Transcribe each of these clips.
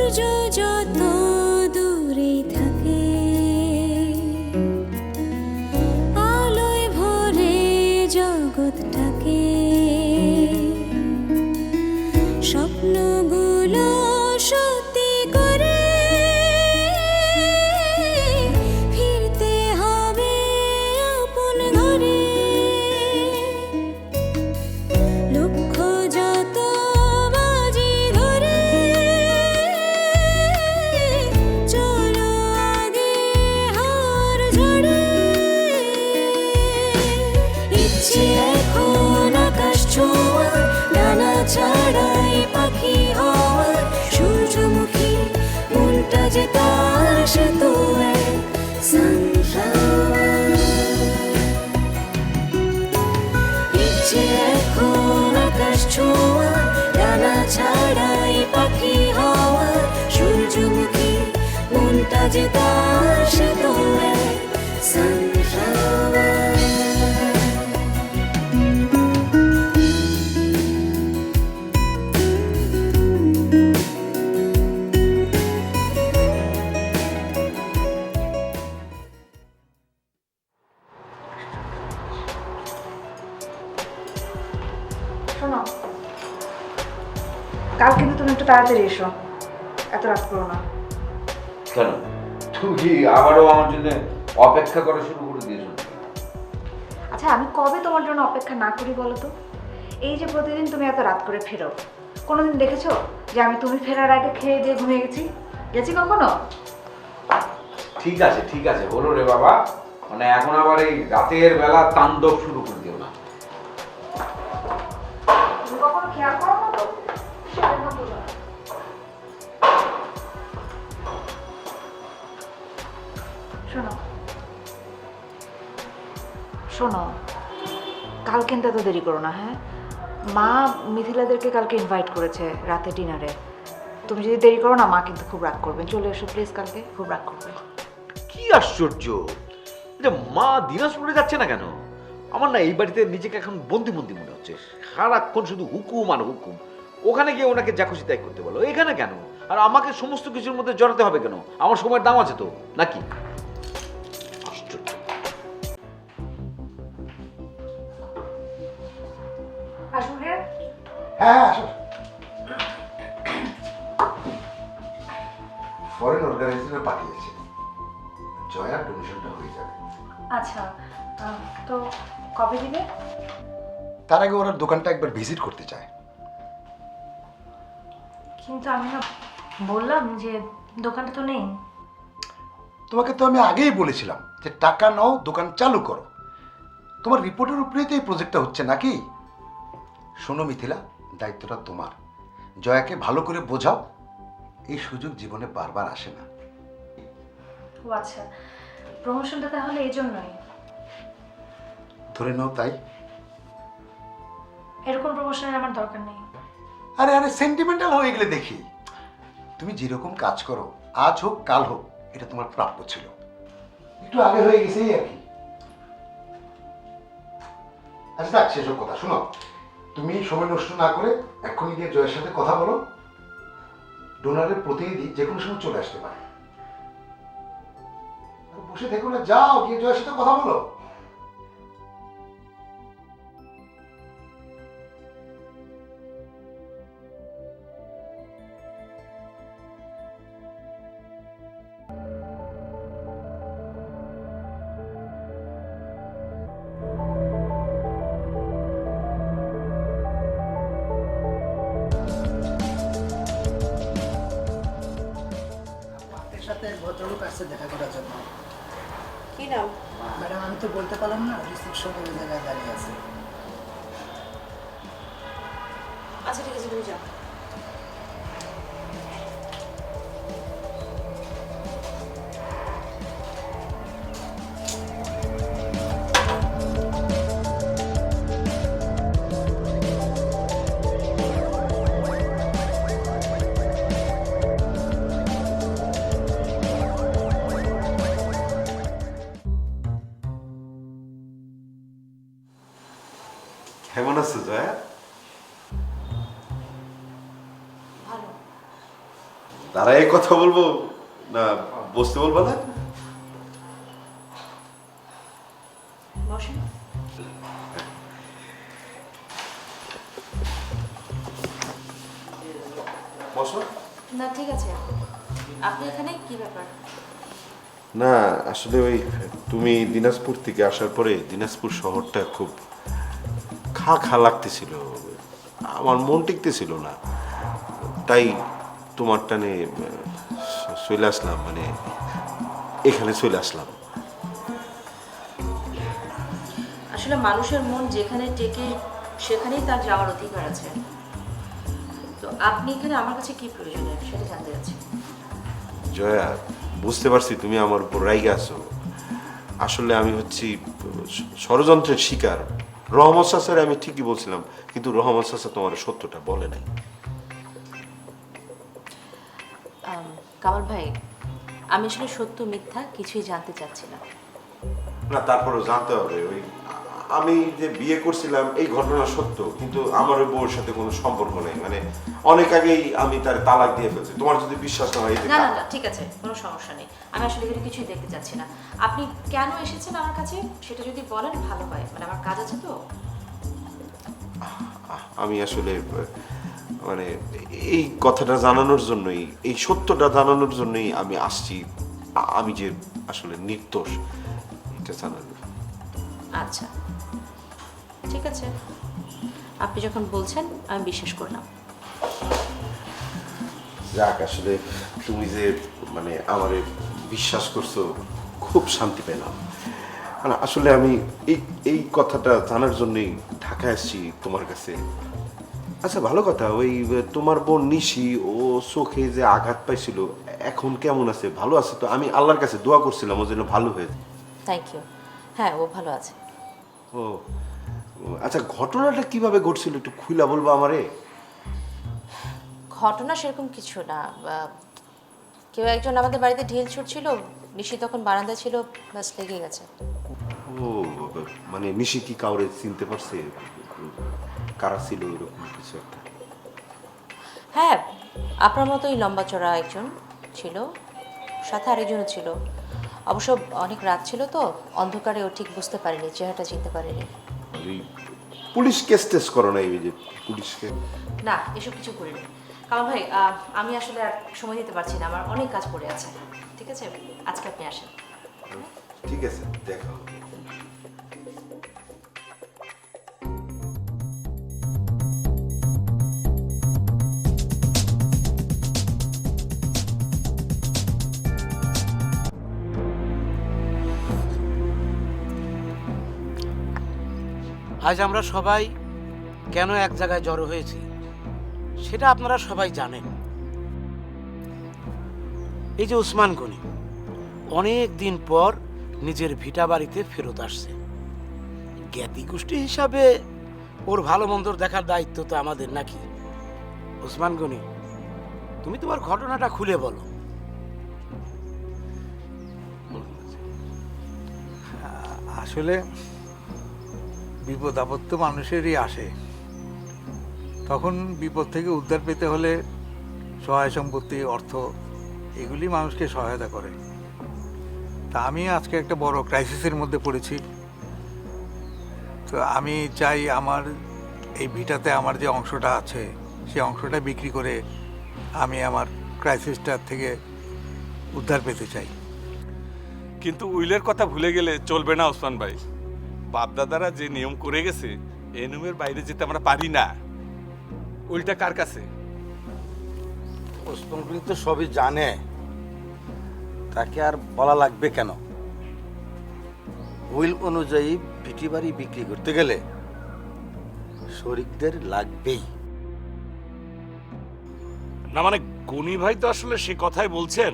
সূর্য যত দূরে থাকে আলোয় ভরে জগৎটাকে স্বপ্নগুলো সত্যি করে ফিরতে হবে আপন ঘরে লক্ষ্য যত বাজি ধরে চলো আগে হার ঝরে ইচ্ছে এখন আকাশ ছোঁয়ার ডানা ছাড়াই পাখি হওয়ার সূর্যমুখী মনটা যে তার সে তো এক সানফ্লাওয়ার ইচ্ছে এখন আকাশ ছোঁয়ার ডানা ছাড়াই পাখি হওয়ার সূর্যমুখী মনটা যে তার সে তো এক সানফ্লাওয়ার শোনো, কাল কিন্তু তুমি একটু তাড়াতাড়ি এসো, এত রাত করো না। কেন তুমি কি আবারও আমার জন্য অপেক্ষা করা শুরু করে দিয়েছো? আচ্ছা, আমি কবে তোমার জন্য অপেক্ষা না করি বলো তো? এই যে প্রতিদিন তুমি এত রাত করে ফেরো, কোনোদিন দেখেছো যে আমি তুমি ফেরার আগে খেয়ে দিয়ে ঘুমিয়ে গেছি কখনো? ঠিক আছে বলো রে বাবা, মানে এখন আবার এই রাতের বেলা তাণ্ডব শুরু করে দিও না। তুমি কখনো খেয়াল করো না তো? সেটা না বলো না। শোনো শোনো, কাল কিন্তু এত দেরি করো না, হ্যাঁ? মা মিথিলাদেরকে কালকে ইনভাইট করেছে রাতে ডিনারে। তুমি যদি দেরি করো না, মা কিন্তু খুব রাগ করবে। চলে এসো প্লিজ, কালকে খুব রাগ করবে। কি আশ্চর্য, এটা মা দিনাজপুরে যাচ্ছে না কেন? আমার না এই বাড়িতে নিজেকে এখন বন্দি বন্দি মনে হচ্ছে, সারাক্ষণ শুধু হুকুম আর হুকুম। ওখানে গিয়ে ওনাকে যা খুশি তাই করতে বলো, এখানে কেন? আর আমাকে সমস্ত কিছুর মধ্যে জড়াতে হবে কেন? আমার সময়ের দাম আছে তো, নাকি? আশ্চর্য। আসুন রে। হ্যাঁ আসো। ফরেন অর্গানাইজেশনে পাঠিয়েছে, জয়ার ডোনেশনটা হয়ে যাবে। আচ্ছা, তো কবে দিবে? তার আগে ওরা দোকানটা একবার ভিজিট করতে চায়। কিন্তু আমি না বললাম যে দোকানটা তো নেই। তোমাকে তো আমি আগেই বলেছিলাম যে টাকা নাও, দোকান চালু করো। তোমার রিপোর্টের উপরেই তো এই প্রজেক্টটা হচ্ছে নাকি? শোনো মিথিলা, দায়িত্বটা তোমার। জয়াকে ভালো করে বোঝাও, এই সুযোগ জীবনে বারবার আসে না। ও আচ্ছা, প্রমোশনটা তাহলে এই জন্যই? ধরে নাও তাই। এরকম প্রমোশনের আমার দরকার নেই। আরে আরে সেন্টিমেন্টাল হয়ে গেলে দেখি। তুমি যেরকম কাজ করো, আজ হোক কাল হোক, এটা তোমার প্রাপ্য ছিল। একটু আগে হয়ে গেছে আর কি। আচ্ছা থাক, সেসব কথা শোনো। তুমি সময় নষ্ট না করে এক্ষুনি গিয়ে জয়ের সাথে কথা বলো। ডোনারের প্রতিনিধি যে কোনো সময় চলে আসতে পারে। বসে থেকো না, যাও গিয়ে জয়ের সাথে কথা বলো। সাথে ভদ্রলোক আসছে দেখা করার জন্য। কি নাম? ম্যাডাম আমি তো বলতে পারলাম না, রিসেপশন ওই জায়গায় দাঁড়িয়ে আছে। আচ্ছা ঠিক আছে, তুমি যাও। কেমন আছো জয়া? ভালো। দাঁড়ায় কথা বলবো না বসতে বলবো না? বসেন। বসো। না ঠিক আছে, আপনি এখানে কি ব্যাপার? না আসলে ওই তুমি দিনাজপুর থেকে আসার পরে দিনাজপুর শহরটা খুব খা খা লাগতেছিল, আমার মন টিকতেছিল না, তাই তোমার টানে চলে আসলাম, মানে এখানে চলে আসলাম। আসলে মানুষের মন যেখানে টেকে সেখানেই তার যাওয়ার অধিকার আছে। তো আপনি এখানে আমার কাছে কি প্রয়োজনীয় সেটা জানতে চাচ্ছি। জয়া, বুঝতে পারছি তুমি আমার উপর রাইগে আছো। আসলে আমি হচ্ছি ষড়যন্ত্রের শিকার। রহমত চাচারে আমি ঠিকই বলছিলাম, কিন্তু রহমত চাচা তোমার সত্যটা বলে নাই। কামাল ভাই, আমি আসলে সত্য মিথ্যা কিছুই জানতে চাচ্ছি না। না তারপরেও জানতে হবে, ওই আমি যে বিয়ে করছিলাম এই ঘটনা সত্য, কিন্তু আমার ওই বউর সাথে কোনো সম্পর্ক নেই, মানে অনেক আগেই আমি তার তালাক দিয়ে ফেলছি। তোমার যদি বিশ্বাস না হয় এই যে না না না, ঠিক আছে, কোনো সমস্যা নেই। আমি আসলে এগুলো কিছুই দেখতে চাচ্ছি না। আপনি কেন এসেছেন আমার কাছে সেটা যদি বলেন ভালো হয়, মানে আমার কাজ আছে তো। আমি আসলে মানে এই কথাটা জানানোর জন্যই, এই সত্যটা জানানোর জন্যই আমি আসছি, আমি যে আসলে নির্দোষ এটা জানানো। আচ্ছা ঠিক আছে, আপনি যখন বলছেন আমি বিশ্বাস করলাম। যাক, আসলে তুমি যে মানে আমারে বিশ্বাস করছো, খুব শান্তি পেলাম। মানে আসলে আমি এই এই কথাটা জানার জন্যই ঢাকায় আসছি তোমার কাছে। আচ্ছা ভালো কথা, ওই তোমার বোন নিশি, ও চোখে যে আঘাত পাইছিল এখন কেমন আছে? ভালো আছে তো? আমি আল্লাহর কাছে দোয়া করছিলাম ও যেন ভালো হয়ে যায়। Thank you. হ্যাঁ, ও ভালো আছে। ও আচ্ছা, ঘটনাটা কিভাবে ঘটছিল একটু খুইলা বলবো আমারে? ঘটনা সেরকম কিছু না, কেউ একজন আমাদের বাড়িতে ঢিল ছুটছিল, নিশি তখন বারান্দায় ছিল, বাস লেগে গেছে। ও মানে নিশি কি কাউরে চিনতে পারছে? কারা ছিল এরকম কিছু একটা? হ্যাঁ, আপনার মতোই লম্বা চড়া একজন ছিল, সাথে আরেকজনও ছিল। অবশ্য অনেক রাত ছিল তো, অন্ধকারে ও ঠিক বুঝতে পারেনি, চেহারাটা চিনতে পারেনি। ওই পুলিশ কেস টেস করো না? এই যে পুলিশকে না, এসব কিছু করিনি। কামাল ভাই, আমি আসলে আর সময় দিতে পারছি না, আমার অনেক কাজ পড়ে আছে। ঠিক আছে, আজকে আপনি আসেন। ঠিক আছে, দেখা হবে। আজ আমরা সবাই কেন এক জায়গায় জড়ো হয়েছি সেটা আপনারা সবাই জানেন। এই যে উসমান গনি অনেক দিন পর নিজের ভিটা বাড়িতে ফেরত আসছে, জ্ঞাতি গোষ্ঠী হিসাবে ওর ভালো মন্দর দেখার দায়িত্ব তো আমাদের নাকি? উসমান গনি, তুমি তোমার ঘটনাটা খুলে বলো। আসলে বিপদ আপদ তো মানুষেরই আসে, তখন বিপদ থেকে উদ্ধার পেতে হলে সহায় সম্পত্তি, অর্থ, এগুলি মানুষকে সহায়তা করে। তা আমি আজকে একটা বড় ক্রাইসিসের মধ্যে পড়েছি। তো আমি চাই আমার এই ভিটাতে আমার যে অংশটা আছে সেই অংশটা বিক্রি করে আমি আমার ক্রাইসিসটার থেকে উদ্ধার পেতে চাই। কিন্তু উইলের কথা ভুলে গেলে চলবে না ওসমান ভাই। বাপদাদারা যে নিয়ম করে গেছে এই নিয়মের বাইরে যেতে আমরা পারি না। উইলটা কার কাছে? ওসমান গনি তো সবই জানে, তাকে আর বলা লাগবে কেন? উইল অনুযায়ী ভিটি বাড়ি বিক্রি করতে গেলে শরিকদের লাগবেই। না মানে গনি ভাই তো আসলে সে কথাই বলছেন।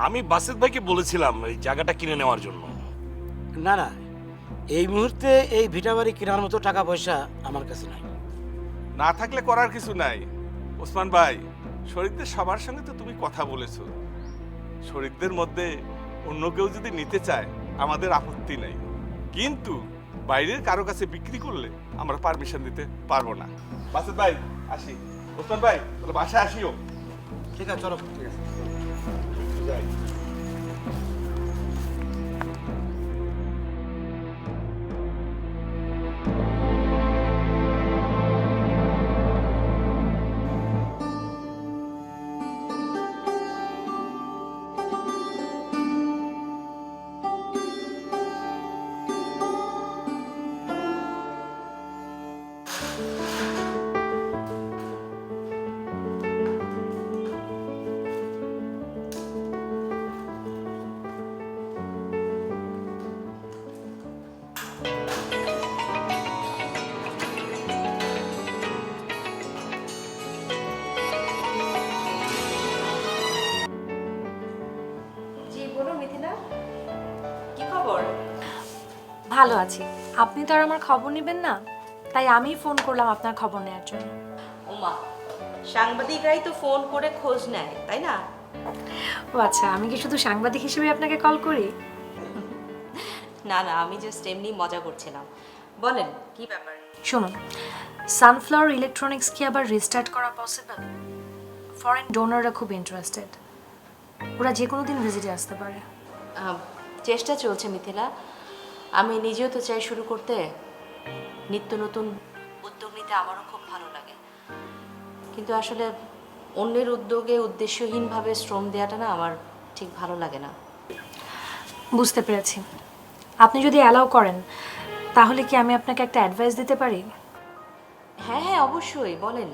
আমি বাসেত ভাইকে বলেছিলাম এই জায়গাটা কিনে নেওয়ার জন্য। না না, এই মুহূর্তে এই ভিটা বাড়ি কেনার মতো টাকা পয়সা আমার কাছে নাই। না থাকলে করার কিছু নাই। ওসমান ভাই, শরিকদের সবার সঙ্গে তো তুমি কথা বলেছো, শরিকদের মধ্যে অন্য কেউ যদি নিতে চায় আমাদের আপত্তি নেই, কিন্তু বাইরের কারো কাছে বিক্রি করলে আমরা পারমিশন দিতে পারবো না। বাসেত ভাই আসি। ওসমান ভাই, তাহলে বাসায় আসিও। ঠিক আছে চলো। ঠিক আছে যাই। জি বলো মিথিলা, কি খবর? ভালো আছি। আপনি তো আর আমার খবর নেবেন না, তাই আমি ফোন করলাম আপনার খবর নেওয়ার জন্য। ওমা, সাংবাদিকরাই তো ফোন করে খোঁজ নেয়, তাই না? ও আচ্ছা, আমি কি শুধু সাংবাদিক হিসেবে আপনাকে কল করি? না না, আমি জাস্ট এমনি মজা করছিলাম। বলেন কি ব্যাপার? শুনুন, সানফ্লাওয়ার ইলেকট্রনিক্স কি আবার রিস্টার্ট করা পসিবল? ফরেন ডোনাররা খুব ইন্টারেস্টেড, ওরা যে কোনো দিন ভিজিটে আসতে পারে। চেষ্টা চলছে মিথিলা, আমি নিজেও তো চাই শুরু করতে। নিত্য নতুন উদ্যোগ নিতে আমারও খুব ভালো লাগে, কিন্তু আসলে অন্যের উদ্যোগে উদ্দেশ্যহীনভাবে শ্রম দেওয়াটা না আমার ঠিক ভালো লাগে না। বুঝতে পেরেছি। আপনি যদি অ্যালাউ করেন তাহলে কি আমি আপনাকে একটা অ্যাডভাইস দিতে পারি? হ্যাঁ হ্যাঁ অবশ্যই, বলেন।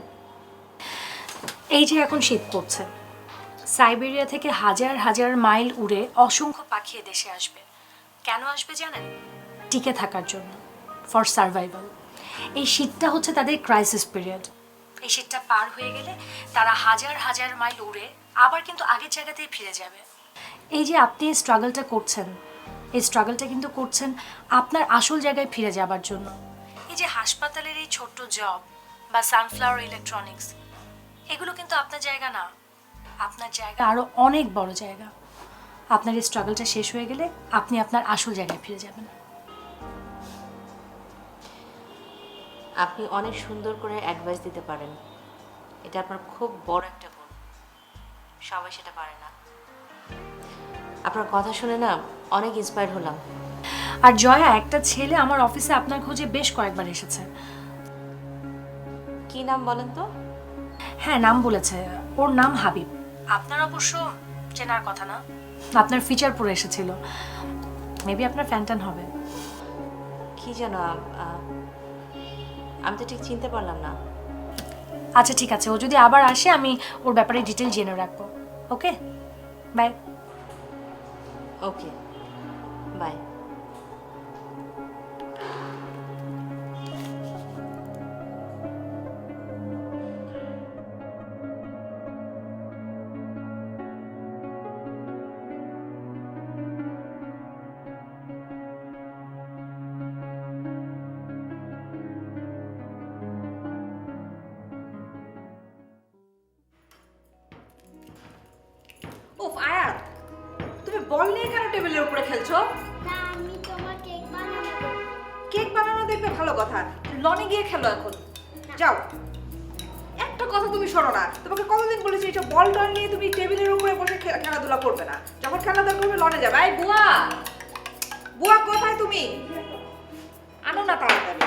এই যে এখন শীত পড়ছে, সাইবেরিয়া থেকে হাজার হাজার মাইল উড়ে অসংখ্য পাখি দেশে আসবে। কেন আসবে জানেন? টিকে থাকার জন্য, ফর সার্ভাইভাল। এই শীতটা হচ্ছে তাদের ক্রাইসিস পিরিয়ড। এই শীতটা পার হয়ে গেলে তারা হাজার হাজার মাইল উড়ে আবার কিন্তু আগের জায়গাতেই ফিরে যাবে। এই যে আপনি এই স্ট্রাগলটা করছেন, এই স্ট্রাগলটা কিন্তু করছেন আপনার আসল জায়গায় ফিরে যাবার জন্য। এই যে হাসপাতালের এই ছোট্ট জব বা সানফ্লাওয়ার ইলেকট্রনিক্স, এগুলো কিন্তু আপনার জায়গা না। আপনার জায়গা আরও অনেক বড় জায়গা। আপনার এই স্ট্রাগলটা শেষ হয়ে গেলে আপনি আপনার আসল জায়গায় ফিরে যাবেন। আপনি অনেক সুন্দর করে অ্যাডভাইস দিতে পারেন, এটা আপনার খুব বড় একটা গুণ। সবাই সেটা পারে না। আপনার কথা শুনে না অনেক ইন্সপায়ার হলাম। আর জয়া, একটা ছেলে আমার অফিসে আপনার খোঁজে বেশ কয়েকবার এসেছে। কি নাম বলেন তো? হ্যাঁ, নাম বলেছে। ওর নাম হাবিব। আপনার অবশ্য চেনার কথা না, আপনার ফিচার পরে এসেছিল। মেবি আপনার ফ্যান্টান হবে। কি যেন, আমি তো ঠিক চিনতে পারলাম না। আচ্ছা ঠিক আছে, ও যদি আবার আসে আমি ওর ব্যাপারে ডিটেল জেনে রাখবো। Okay, bye. Okay, bye. উফ আয়াত, তুমি বল নিয়ে কেন টেবিলের উপরে খেলছো? না, আমি তোমার কেক বানাবো। কেক বানানো দেখবে ভালো কথা, লনে গিয়ে খেলো এখন। যাও। একটা কথা তুমি শোনো না, তোমাকে কতদিন বলেছি এইসব বল টল নিয়ে তুমি টেবিলের উপরে বসে খেলাধুলা করবে না। যখন খেলাধুলা করবে লনে যাবে। এই বুয়া, বুয়া কোথায় তুমি? আনো না তাড়াতাড়ি,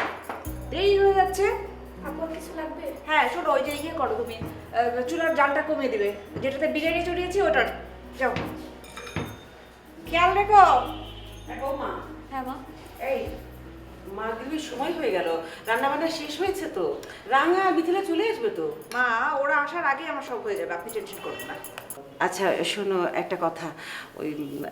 দেরি হয়ে যাচ্ছে। আপনার কিছু লাগবে? হ্যাঁ শোনো, ওই যে ইয়ে করো তুমি, চুলার জালটা কমিয়ে দিবে, যেটাতে বিরিয়ানি চড়িয়েছি ওটার। যাও, খেয়াল রেখো। বৌমা, হ্যাঁ মা। এই মাগরিবের সময় হয়ে গেল, রান্না বান্না শেষ হয়েছে তো? রাঙা আর মিথিলা চলে আসবে তো? মা, ওরা আসার আগে আমার সব হয়ে যাবে, আপনি টেনশন করবেন না। আচ্ছা শোনো, একটা কথা, ওই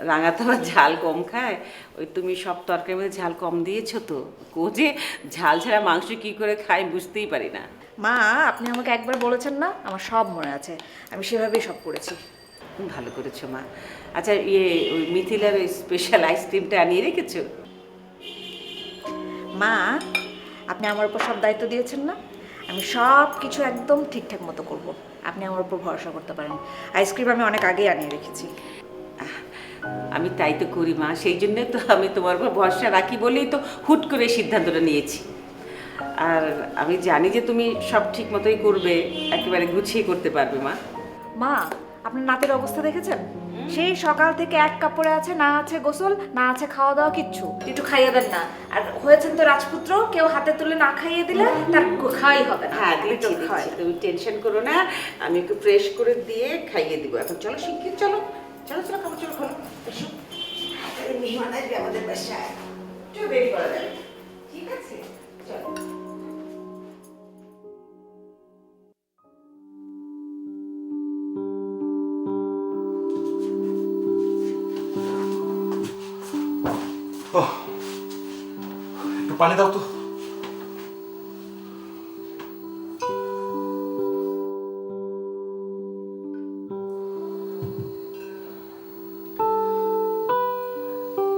রাঙা তো আবার ঝাল কম খায়, ওই তুমি সব তরকারির মধ্যে ঝাল কম দিয়েছো তো? কোজে ঝাল ছাড়া মাংস কি করে খায় বুঝতেই পারি না। মা, আপনি আমাকে একবার বলেছেন না, আমার সব মনে আছে, আমি সেভাবেই সব করেছি। ভালো করেছো মা। আচ্ছা ওই মিথিলার ওই স্পেশাল আইসক্রিমটা আনিয়ে রেখেছো? মা, আপনি আমার উপর সব দায়িত্ব দিয়েছেন না, আমি সব কিছু একদম ঠিকঠাক মতো করব। আপনি আমার উপর ভরসা করতে পারেন। আইসক্রিম আমি অনেক আগেই আনিয়ে রেখেছি। আমি তাই তো করি মা, সেই জন্য তো আমি তোমার উপর ভরসা রাখি বলেই তো হুট করে সিদ্ধান্তটা নিয়েছি। আর আমি জানি যে তুমি সব ঠিক মতোই করবে, একেবারে গুছিয়ে করতে পারবে মা। মা আপনার নাতের অবস্থা দেখেছেন? সেই সকাল থেকে এক কাপড়ে আছে, না আছে গোসল, না আছে খাওয়া দাওয়া, কিচ্ছু। একটু খাইয়ে দেন না। আর হয়েছেন তো রাজপুত্র, কেউ হাতে তুলে না খাইয়ে দিলে তার খাওয়াই হবে না। হ্যাঁ দিচ্ছি দিচ্ছি, তুমি টেনশন করো না, আমি একটু ফ্রেশ করে দিয়ে খাইয়ে দিব। এখন চলো শিগগির চলো, চলো চলো খাবো, চলো খোলো এসো। মেহমান আসবে আমাদের বাসায়, একটু দেরি করা যাবে, ঠিক আছে? চলো। একটু পানি দাও তো।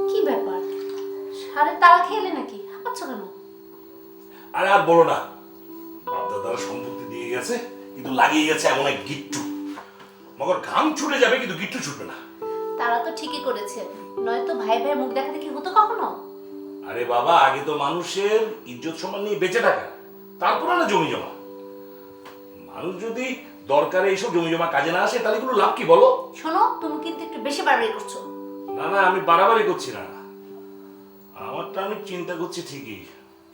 কি ব্যাপার, সারের তালা খেলে নাকি? আচ্ছা কেন? আরে আর বলো না, বাপদাদারা সম্পত্তি দিয়ে গেছে, কিন্তু লাগিয়ে গেছে এমন এক গিট্টু। মগর ঘাম ছুটে যাবে কিন্তু গিট্টু ছুটবে না। তারা তো ঠিকই করেছে, নয়তো ভাই ভাই মুখ দেখাতে কি হতো কখনো? আরে বাবা, আগে তো মানুষের ইজ্জত সম্মান নিয়ে বেঁচে থাকা, তারপর না জমি জমা। মানুষ যদি দরকারে এইসব জমি জমা কাজে না আসে, তাহলে কোনো লাভ কি বলো? শোনো, তুমি কিন্তু একটু বেশি বাড়াবাড়ি করছো। না না, আমি বাড়াবাড়ি করছি না, আমারটা আমি চিন্তা করছি ঠিকই।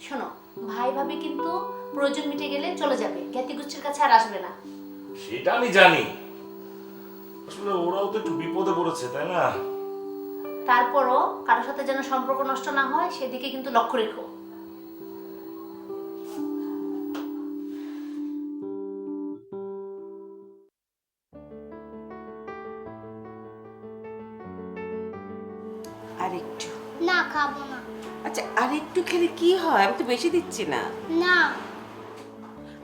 শোনো, ভাই ভাবি কিন্তু প্রয়োজন মিটে গেলে চলে যাবে, জ্ঞাতি গুচ্ছের কাছে আর আসবে না। সেটা আমি জানি, আসলে ওরাও তো একটু বিপদে পড়েছে, তাই না? তারপরও কারোর সাথে যেন সম্পর্ক নষ্ট না হয় সেদিকে কিন্তু লক্ষ্য রেখো। আরেকটু না খাবো না। আচ্ছা, আরেকটু খেলে কি হয়? আমি তো বেশি দিচ্ছি না। না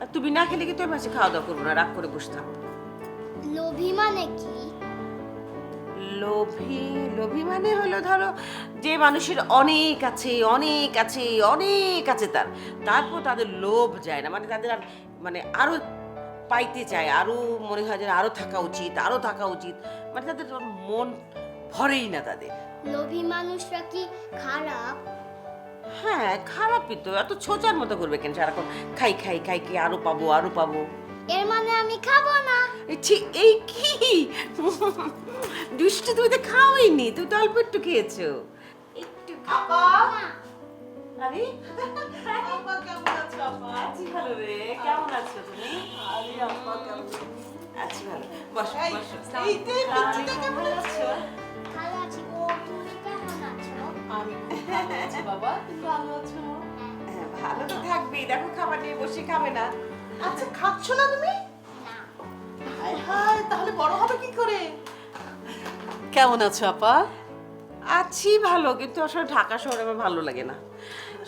আর তুমি না খেলে কি তোর মাঝে খাওয়া দাওয়া করবো না, রাগ করে বসে থাকবো? লোভী মানে কি? লোভী, লোভী মানে হলো ধরো যে মানুষের অনেক আছে অনেক আছে অনেক আছে, তারপর তাদের লোভ যায় না, মানে তাদের আর মানে আরো পাইতে চায়, আরো মনে হয় যে আরো থাকা উচিত, আরো থাকা উচিত, মানে তাদের মন ভরেই না তাদের। লোভী মানুষরা কি খারাপ? হ্যাঁ খারাপই তো, এত ছোচার মতো করবে কেন সারাক্ষণ? খাই খাই খাই কি আরো পাবো আরো পাবো। এর মানে আমি খাবো না? এই কি দুষ্টু, তুমি তো খাওয়াইনি, তুমি তো অল্প একটু খেয়েছো। একটু খাবা। আরে আপা কেমন আছো? আপা আছি ভালো রে, কেমন আছো তুমি? আরে আপা কেমন আছি? ভালো, বসো বসো। এই যে পিচ্চিটা কেমন আছো? ভালো আছি গো, তুমি কেমন আছো? আমি খুব ভালো আছি বাবা, তুমি ভালো আছো? হ্যাঁ ভালো তো থাকবেই, দেখো খাবার নিয়ে বসে খাবে না? আচ্ছা খাচ্ছ না তুমি? হায় হায়, তাহলে বড় হবে কি করে? কেমন আছো আপা? আছি ভালো, কিন্তু আসলে ঢাকা শহরে আমার ভালো লাগে না।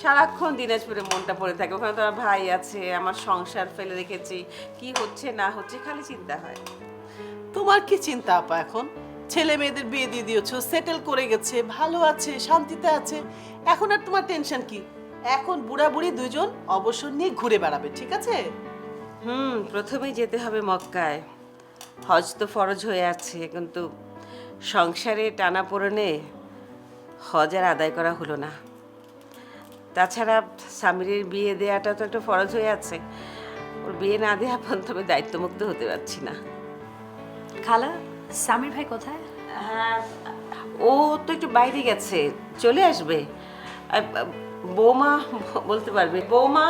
সারাক্ষণ দিনাজপুরে মনটা পড়ে থাকে, ওখানে তো আমার ভাই আছে, আমার সংসার ফেলে রেখেছি, কি হচ্ছে না হচ্ছে খালি চিন্তা হয়। তোমার কি চিন্তা আপা? এখন ছেলে মেয়েদের বিয়ে দিয়ে দিয়েছো, সেটেল করে গেছে, ভালো আছে, শান্তিতে আছে, এখন আর তোমার টেনশন কি? এখন বুড়া বুড়ি দুজন অবসর নিয়ে ঘুরে বেড়াবে, ঠিক আছে? প্রথমেই যেতে হবে মক্কায়, হজ তো ফরজ হয়ে আছে, কিন্তু সংসারে টানাপোড়েনে হজ আর আদায় করা হলো না। তাছাড়া স্বামীর বিয়ে দেওয়াটা তো একটা ফরজ হয়ে আছে, ওর বিয়ে না দেওয়া পর্যন্ত আমি দায়িত্বমুক্ত হতে পারছি না। খালা, সামির ভাই কোথায়? হ্যাঁ, ও তো একটু বাইরে গেছে, চলে আসবে। বৌমা বলতে পারবে? বৌমা,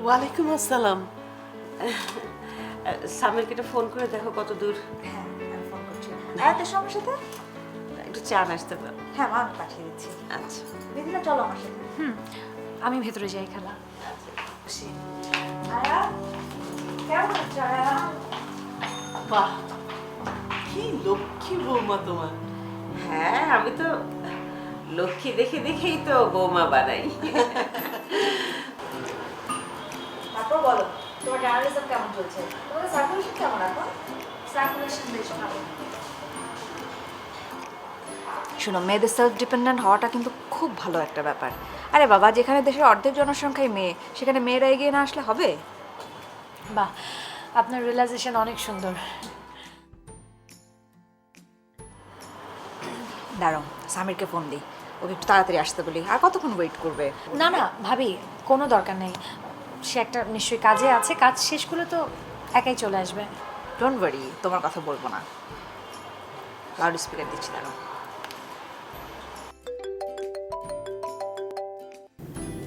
ওয়ালাইকুম আসসালাম। সামিরকে একটু ফোন করে দেখো কত দূর। হ্যাঁ আমি ফোন করছি। এত সময় সাথে একটু চা নাস্তা করো। হ্যাঁ মা আমি পাঠিয়ে দিচ্ছি। আচ্ছা দিদিরা চলো আমার সাথে। আমি ভেতরে যাই খালা। আয়া কেমন আছো আয়া? বাহ, কি লক্ষ্মী বৌমা তোমার। হ্যাঁ, আমি তো লক্ষ্মী দেখে দেখেই তো বৌমা বানাই। তারপর বলো তোমার জার্নালিজম কেমন চলছে? তোমাদের সার্কুলেশন কেমন এখন? সার্কুলেশন বেশ ভালো। শোনো, মেয়েদের সেলফ ডিপেন্ডেন্ট হওয়াটা কিন্তু খুব ভালো একটা ব্যাপার। আরে বাবা, যেখানে দেশের অর্ধেক জনসংখ্যাই মেয়ে, সেখানে মেয়েরা এগিয়ে না আসলে হবে? বাহ, আপনার রিয়েলাইজেশন অনেক সুন্দর। দাঁড়াও, সামিরকে ফোন দিই। ওকে একটু তাড়াতাড়ি আসতে বলি। আর কতক্ষণ ওয়েট করবে? না না ভাবি, কোনো দরকার নেই। সে একটা নিশ্চয়ই কাজে আছে, কাজ শেষ করলে তো একাই চলে আসবে। ডোন্ট ওয়ারি, তোমার কথা বলবো না। লাউড স্পিকার দিচ্ছি, দাঁড়াও।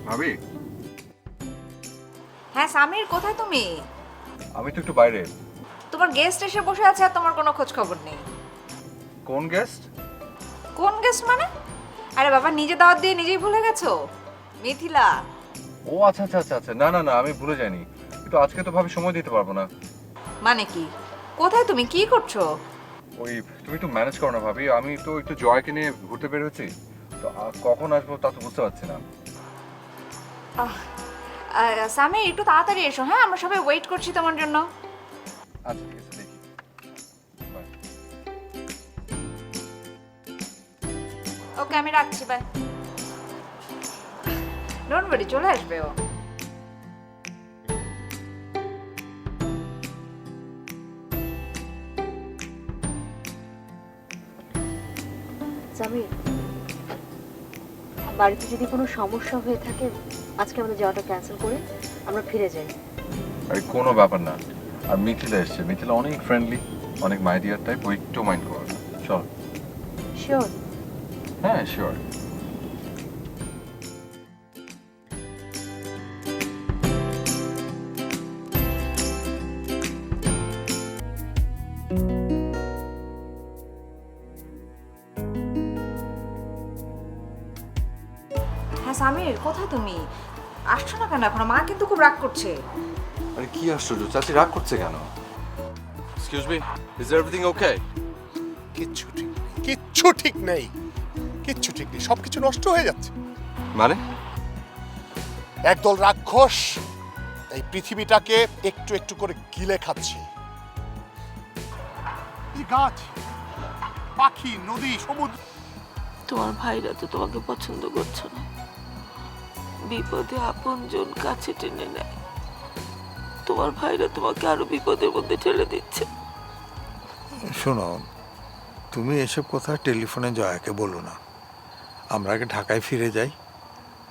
ভাবি, হ্যাঁ সামির, কোথায় তুমি? আমি তো একটু বাইরে। তোমার গেস্ট এসে বসে আছে আর তোমার কোনো খোঁজ খবর নেই। কোন গেস্ট? কোন গেস্ট মানে? আরে বাবা, নিজে দাওয়াত দিয়ে নিজেই ভুলে গেছো? মিথিলা। ও আচ্ছা আচ্ছা আচ্ছা আচ্ছা, না না না, আমি ভুলে যাইনি, কিন্তু আজকে তো ভাবি সময় দিতে পারবো না। মানে কি? কোথায় তুমি, কি করছো? ওই তুমি একটু ম্যানেজ করো না ভাবি, আমি তো একটু জয়কে নিয়ে ঘুরতে বের হচ্ছি, তো কখন আসবো তা তো বুঝতে পারছি না। সামির, একটু তাড়াতাড়ি এসো, হ্যাঁ? আমরা সবাই ওয়েট করছি তোমার জন্য। আচ্ছা ঠিক আছে, দেখি। বাই। ওকে, আমি রাখছি, বাই। ডোন্ট ওয়ারি, চলে আসবে ও। সামির, বাড়িতে যদি কোনো সমস্যা হয়ে থাকে আজকে আমাদের যাওয়াটা ক্যান্সেল করে আমরা ফিরে যাই। আরে কোনো ব্যাপার না, আর মিথিলা এসছে, মিথিলা অনেক ফ্রেন্ডলি, অনেক মাইডিয়ার টাইপ, ও একটু মাইন্ড করবে না। চল। শিওর? হ্যাঁ শিওর। হ্যাঁ সামির, কোথায় তুমি? আসছো না কেন এখনো? মা কিন্তু খুব রাগ করছে। আরে কি আশ্চর্য, চাচি রাগ করছে কেন? Excuse me, is everything okay? কিচ্ছু ঠিক নেই, কিচ্ছু ঠিক নেই, কিচ্ছু ঠিক নেই, সবকিছু নষ্ট হয়ে যাচ্ছে। মানে? একদল রাক্ষস এই পৃথিবীটাকে একটু একটু করে গিলে খাচ্ছে। এই গাছ, পাখি, নদী, সমুদ্র। তোমার ভাইরা তো তোমাকে পছন্দ করছে না, বিপদে আপনজন কাছে টেনে নেয়। তোমার ভাইরা তোমাকে আরো বিপদের মধ্যে ঠেলে দিচ্ছে। শোনো, তুমি এসব কথা টেলিফোনে জয়াকে বলো না। আমরা আগে ঢাকায় ফিরে যাই,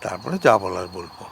তারপরে যা বলার বলবো।